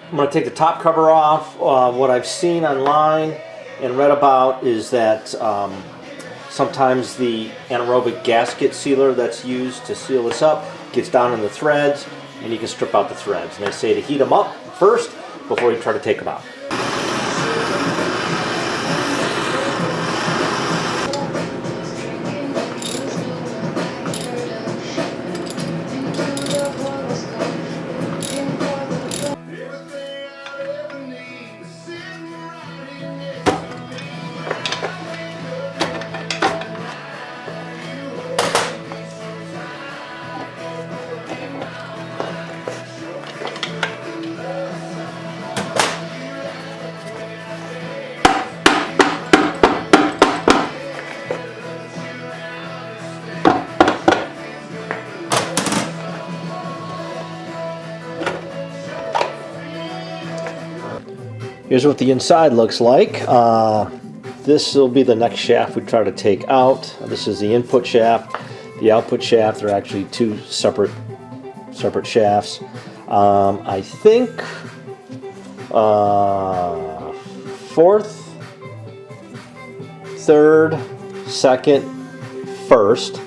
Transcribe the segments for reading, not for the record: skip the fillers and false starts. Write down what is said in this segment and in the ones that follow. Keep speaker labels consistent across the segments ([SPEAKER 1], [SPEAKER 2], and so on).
[SPEAKER 1] I'm going to take the top cover off. What I've seen online and read about is that sometimes the anaerobic gasket sealer that's used to seal this up gets down in the threads, and you can strip out the threads. And they say to heat them up first before you try to take them out. Here's what the inside looks like. This will be the next shaft we try to take out. This is the input shaft. The output shaft are actually two separate shafts. I think fourth, third, second, first,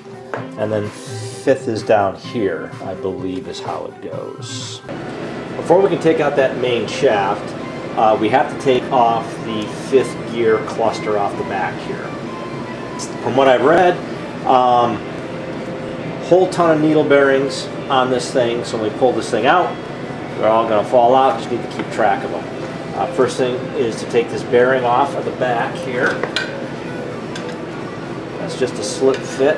[SPEAKER 1] and then fifth is down here, I believe is how it goes. Before we can take out that main shaft, we have to take off the fifth gear cluster off the back here. From what I've read, whole ton of needle bearings on this thing, so when we pull this thing out, they're all going to fall out. Just need to keep track of them. First thing is to take this bearing off of the back here. That's just a slip fit.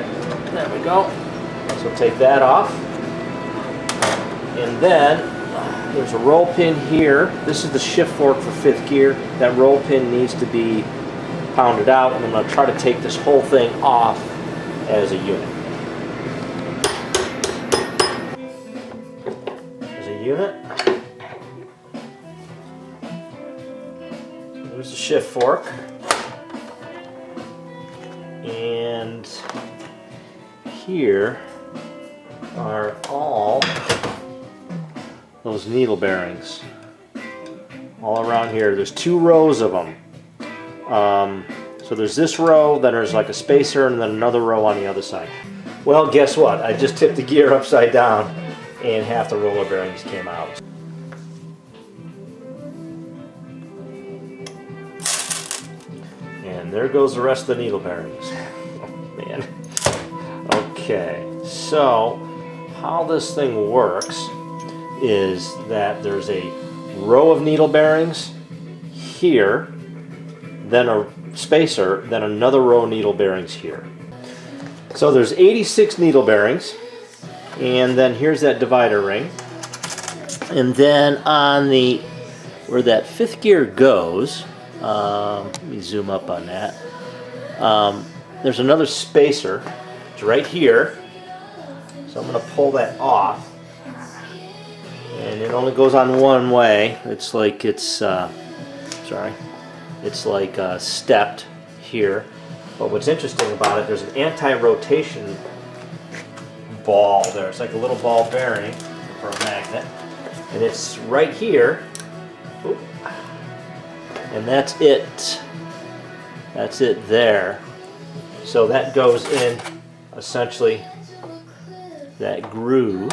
[SPEAKER 1] There we go. So take that off. And then there's a roll pin here. This is the shift fork for fifth gear. That roll pin needs to be pounded out, and I'm going to try to take this whole thing off as a unit. As a unit. There's the shift fork. And here are all those needle bearings all around here. There's two rows of them. So there's this row, then there's like a spacer, and then another row on the other side. Well, guess what? I just tipped the gear upside down and half the roller bearings came out. And there goes the rest of the needle bearings. Oh, man. Okay, so how this thing works is that there's a row of needle bearings here, then a spacer, then another row of needle bearings here. So there's 86 needle bearings, and then here's that divider ring. And then on the where that fifth gear goes, let me zoom up on that. There's another spacer. It's right here. So I'm going to pull that off. And it only goes on one way. It's like it's stepped here. But what's interesting about it, there's an anti-rotation ball there. It's like a little ball bearing for a magnet, and it's right here. Oop. And that's it. That's it there. So that goes in essentially that groove.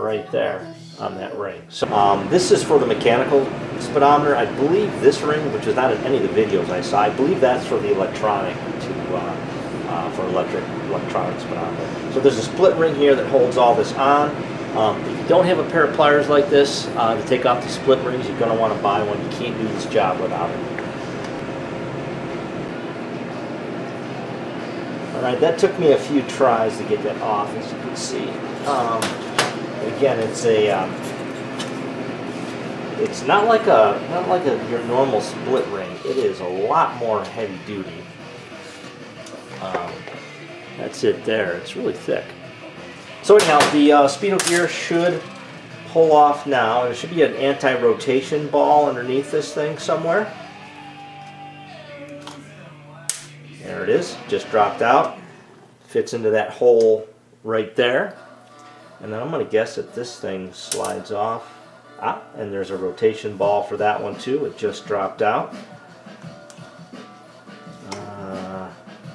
[SPEAKER 1] Right there on that ring. So this is for the mechanical speedometer. I believe this ring, which is not in any of the videos I saw, I believe that's for the electronic for electronic speedometer. So there's a split ring here that holds all this on. If you don't have a pair of pliers like this to take off the split rings, you're going to want to buy one. You can't do this job without it. Alright, that took me a few tries to get that off, as you can see. Again, it's not like your normal split ring. It is a lot more heavy duty. That's it there. It's really thick. So anyhow, the speedo gear should pull off now. There should be an anti-rotation ball underneath this thing somewhere. There it is. Just dropped out. Fits into that hole right there. And then I'm going to guess that this thing slides off. Ah, and there's a rotation ball for that one too. It just dropped out.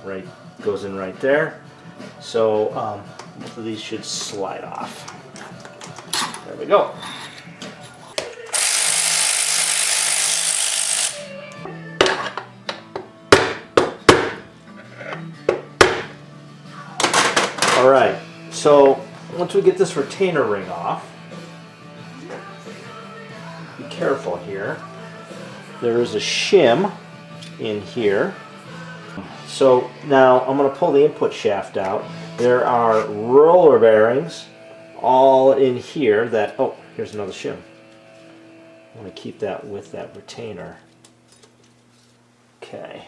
[SPEAKER 1] Right, goes in right there. So both of these should slide off. There we go. All right, so once we get this retainer ring off, be careful here. There is a shim in here. So now I'm going to pull the input shaft out. There are roller bearings all in here that, oh, here's another shim. I'm going to keep that with that retainer. Okay.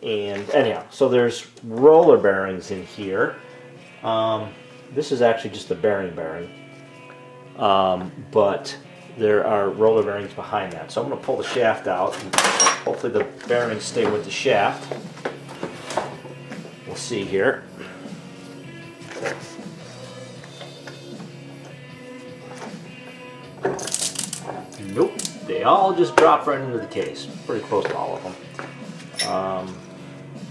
[SPEAKER 1] And anyhow, so there's roller bearings in here. This is actually just the bearing, but there are roller bearings behind that. So I'm going to pull the shaft out, and hopefully the bearings stay with the shaft. We'll see here. Nope, they all just drop right into the case. Pretty close to all of them.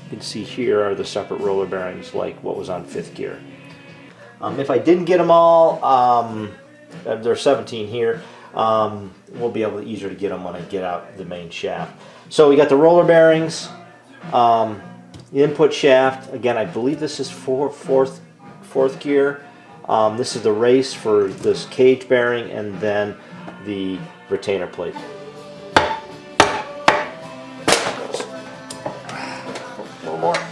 [SPEAKER 1] You can see here are the separate roller bearings like what was on 5th gear. If I didn't get them all, there are 17 here, we'll be able to easier to get them when I get out the main shaft. So we got the roller bearings, the input shaft. Again, I believe this is for fourth gear. This is the race for this cage bearing, and then the retainer plate. More. There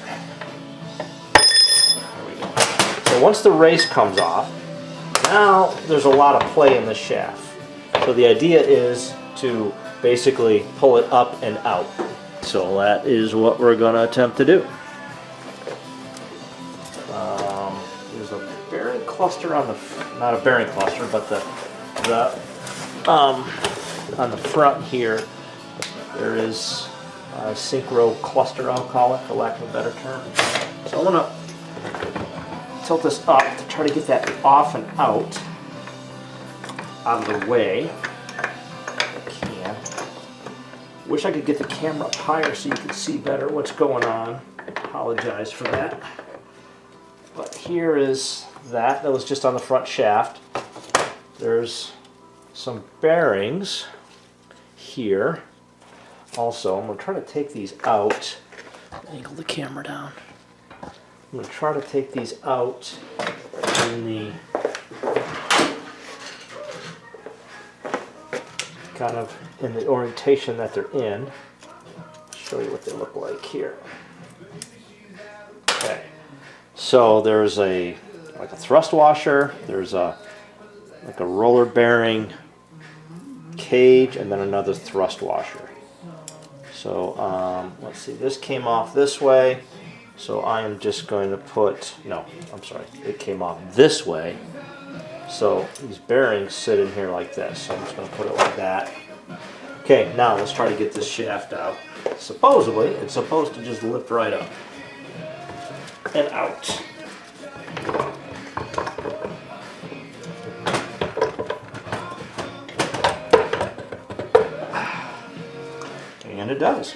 [SPEAKER 1] we go. So once the race comes off, now there's a lot of play in the shaft. So the idea is to basically pull it up and out. So that is what we're going to attempt to do. There's a bearing cluster on the, not a bearing cluster, but on the front here, there is a synchro cluster, I'll call it, for lack of a better term. So I'm going to tilt this up to try to get that off and out of the way. I can. Wish I could get the camera up higher so you could see better what's going on. I apologize for that. But here is that was just on the front shaft. There's some bearings here. Also, I'm going to try to take these out. Angle the camera down. I'm going to try to take these out in the kind of in the orientation that they're in. Show you what they look like here. Okay. So there's like a thrust washer. There's like a roller bearing cage, and then another thrust washer. So let's see, this came off this way, so I am just going to put, no, I'm sorry, it came off this way. So these bearings sit in here like this, so I'm just going to put it like that. Okay, now let's try to get this shaft out. Supposedly, it's supposed to just lift right up and out. And it does.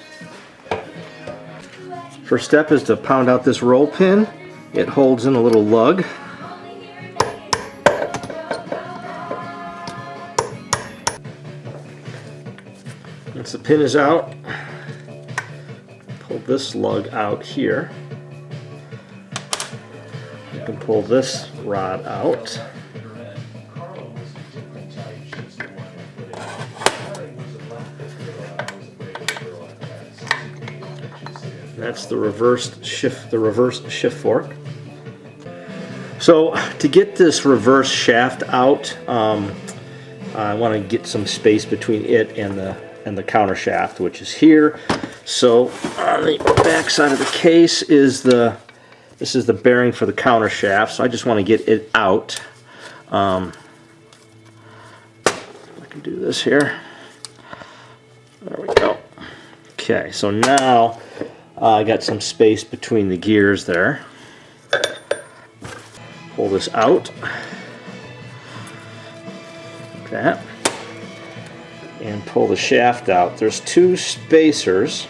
[SPEAKER 1] First step is to pound out this roll pin. It holds in a little lug. Once the pin is out, pull this lug out here. You can pull this rod out. That's the reverse shift fork. So to get this reverse shaft out, I want to get some space between it and the counter shaft, which is here. So on the back side of the case is this is the bearing for the counter shaft. So I just want to get it out. I can do this here. There we go. Okay, so now I got some space between the gears there. Pull pull this out. Like that. And pull the shaft out. There's two spacers.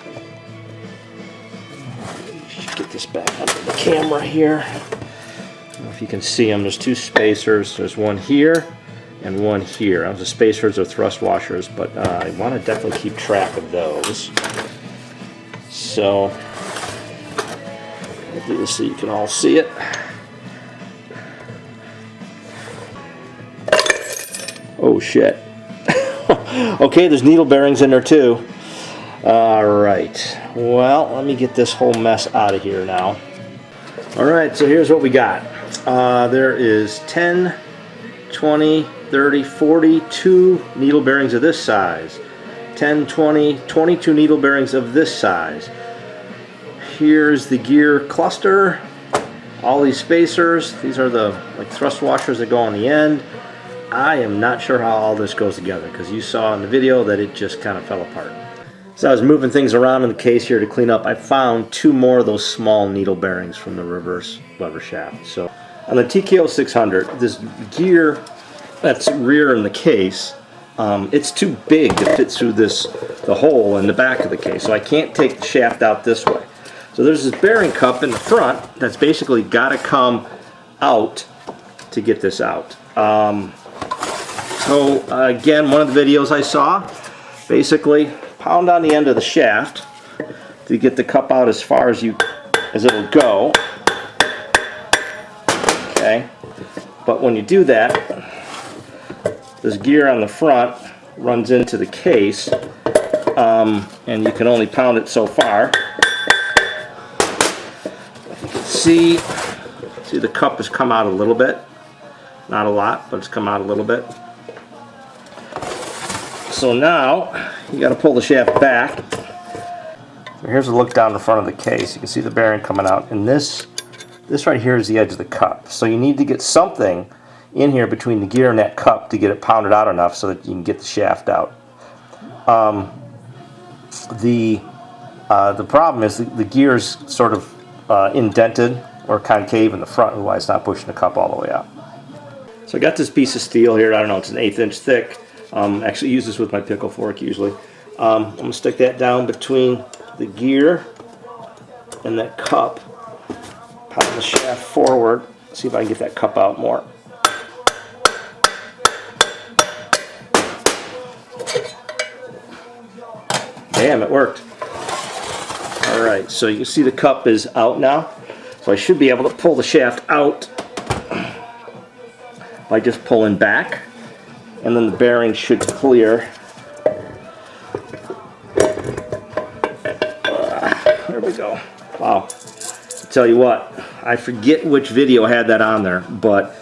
[SPEAKER 1] Get this back under the camera here. I don't know if you can see them. There's two spacers. There's one here and one here. The spacers are thrust washers, but I want to definitely keep track of those. So I'll do this so you can all see it. Oh shit. Okay, there's needle bearings in there too. Alright, well, let me get this whole mess out of here now. Alright, so here's what we got. There is 10, 20, 30, 42 needle bearings of this size. 10, 20, 22 needle bearings of this size. Here's the gear cluster. All these spacers. These are the thrust washers that go on the end. I am not sure how all this goes together because you saw in the video that it just kind of fell apart. So I was moving things around in the case here to clean up. I found two more of those small needle bearings from the reverse lever shaft. So on the TKO600, this gear that's rear in the case, it's too big to fit through the hole in the back of the case. So I can't take the shaft out this way. So there's this bearing cup in the front that's basically got to come out to get this out. So again, one of the videos I saw, basically pound on the end of the shaft to get the cup out as far as it'll go. Okay, but when you do that, this gear on the front runs into the case, and you can only pound it so far. You can see the cup has come out a little bit, not a lot, but it's come out a little bit. So now you got to pull the shaft back. So here's a look down the front of the case. You can see the bearing coming out, and this right here is the edge of the cup. So you need to get something in here between the gear and that cup to get it pounded out enough so that you can get the shaft out. The problem is the gear's sort of indented or concave in the front, otherwise it's not pushing the cup all the way out. So I got this piece of steel here. I don't know, it's an 1/8 inch thick. Actually use this with my pickle fork usually. I'm going to stick that down between the gear and that cup. Pound the shaft forward. See if I can get that cup out more. Damn, it worked. Alright, so you can see the cup is out now. So I should be able to pull the shaft out by just pulling back. And then the bearing should clear. There we go. Wow. I'll tell you what, I forget which video had that on there, but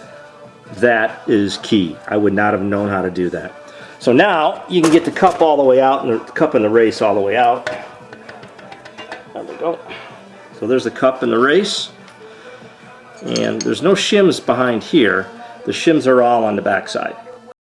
[SPEAKER 1] that is key. I would not have known how to do that. So now you can get the cup all the way out and the cup and the race all the way out. There we go. So there's the cup and the race. And there's no shims behind here. The shims are all on the back side.